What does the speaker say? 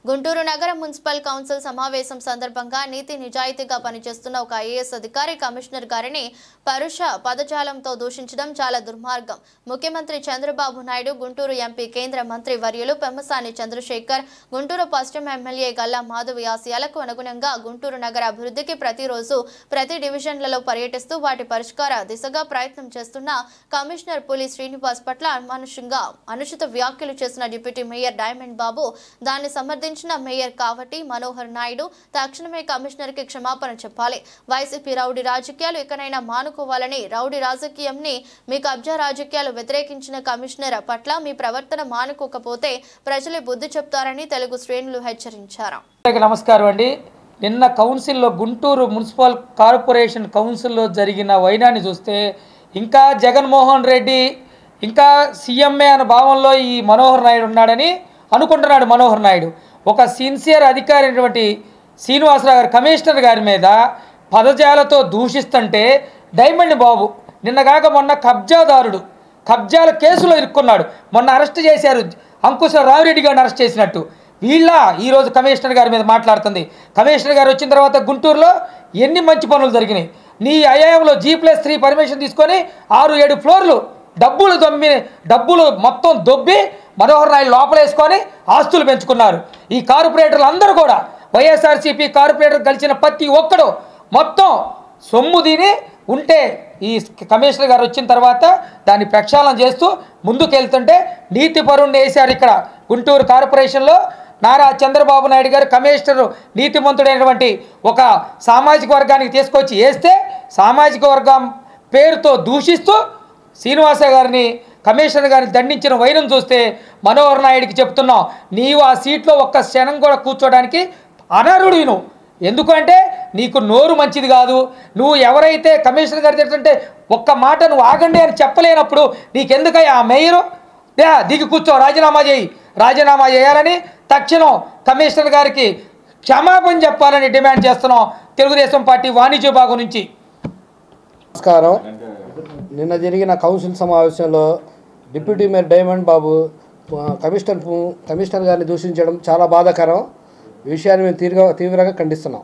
గుంటూరు నగర municipal council సమావేశం సందర్భంగా నీతి నిజాయితీగా పనిచేస్తున్న ఒక ఐఏఎస్ అధికారి కమిషనర్ గారిని పరుష పదజాలంతో దూషించడం చాలా దుర్మార్గం. ముఖ్యమంత్రి చంద్రబాబు నాయుడు, గుంటూరు ఎంపీ కేంద్ర మంత్రి వర్యులు పెమ్మసాని చంద్రశేఖర్, గుంటూరు పశ్చిమ ఎమ్మెల్యే గల్లా మాధవి ఆశయాలకు అనుగుణంగా గుంటూరు నగర అభివృద్ధికి ప్రతిరోజు ప్రతి డివిజన్లలో పర్యటిస్తూ వాటి పరిష్కార దిశగా ప్రయత్నం చేస్తున్న కమిషనర్ పులి శ్రీనివాస్ పట్ల అనుచిత వ్యాఖ్యలు చేసిన డిప్యూటీ మేయర్ డైమండ్ బాబు, దాన్ని సమర్థించిన మేయర్ కావటి మనోహర్ నాయుడు తక్షణమే కమిషనర్ కి క్షమాపణ చెప్పాలి. వైసీపీ రౌడీ రాజకీయాలు ఇకనైనా మానుకోవాలని, రౌడీ రాజకీయంని మీ కబ్జా రాజకీయాలు వ్యతిరేకించిన కమిషనర్ పట్ల మీ ప్రవర్తన మానుకోకపోతే ప్రజలే బుద్ధి చెప్తారని తెలుగు శ్రేణులు హెచ్చరించారు. నమస్కారం అండి. నిన్న కౌన్సిల్లో గుంటూరు మున్సిపల్ కార్పొరేషన్ కౌన్సిల్లో జరిగిన వైనాన్ని చూస్తే ఇంకా జగన్మోహన్ రెడ్డి ఇంకా సీఎంఏ అనే భావంలో ఈ మనోహర్ నాయుడు ఉన్నాడని అనుకుంటున్నాడు. మనోహర్ నాయుడు ఒక సిన్సియర్ అధికారి అయినటువంటి శ్రీనివాసరావు గారు కమిషనర్ గారి మీద పదజాలతో దూషిస్తుంటే డైమండ్ బాబు నిన్నగాక మొన్న కబ్జాల కేసులో ఇరుక్కున్నాడు. మొన్న అరెస్ట్ చేశారు, అంకుశ రావిరెడ్డి గారిని అరెస్ట్ చేసినట్టు. ఈరోజు కమిషనర్ గారి మీద మాట్లాడుతుంది. కమిషనర్ గారు వచ్చిన తర్వాత గుంటూరులో ఎన్ని మంచి పనులు జరిగినాయి. నీ ఐఐఎంలో G+3 పర్మిషన్ తీసుకొని 6-7 ఫ్లోర్లు డబ్బులు మొత్తం దొబ్బి మనోహర్ నాయుడు లోపలేసుకొని ఆస్తులు పెంచుకున్నారు. ఈ కార్పొరేటర్లు అందరూ కూడా వైఎస్ఆర్సీపీ కార్పొరేటర్ కలిసిన ప్రతి ఒక్కడు మొత్తం సొమ్ము దీని ఉంటే ఈ కమిషనర్ గారు వచ్చిన తర్వాత దాన్ని ప్రక్షాళన చేస్తూ ముందుకెళ్తుంటే నీతిపరుణ్ణి వేశారు. ఇక్కడ గుంటూరు కార్పొరేషన్లో నారా చంద్రబాబు నాయుడు గారు కమిషనర్ నీతిమంతుడైనటువంటి ఒక సామాజిక వర్గానికి తీసుకొచ్చి వేస్తే సామాజిక వర్గం పేరుతో దూషిస్తూ శ్రీనివాస గారిని కమిషనర్ గారిని దండించిన వైనం చూస్తే మనోహర్ నాయుడికి చెప్తున్నాం, నీవు ఆ సీట్లో ఒక్క క్షణం కూడా కూర్చోడానికి అనర్హుడివి నువ్వు. ఎందుకంటే నీకు నోరు మంచిది కాదు. నువ్వు ఎవరైతే కమిషనర్ గారు చెప్తుంటే ఒక్క మాట నువ్వు ఆగండి అని చెప్పలేనప్పుడు నీకెందుకయ్యా ఆ మేయరు దిగి కూర్చో, రాజీనామా చేయాలని తక్షణం కమిషనర్ గారికి క్షమాపణ చెప్పాలని డిమాండ్ చేస్తున్నాం తెలుగుదేశం పార్టీ వాణిజ్య విభాగం నుంచి. నమస్కారం. నిన్న జరిగిన కౌన్సిల్ సమావేశంలో డిప్యూటీ మేయర్ డైమండ్ బాబు కమిషనర్ గారిని దూషించడం చాలా బాధాకరం. ఈ విషయాన్ని మేము తీవ్రంగా ఖండిస్తున్నాం.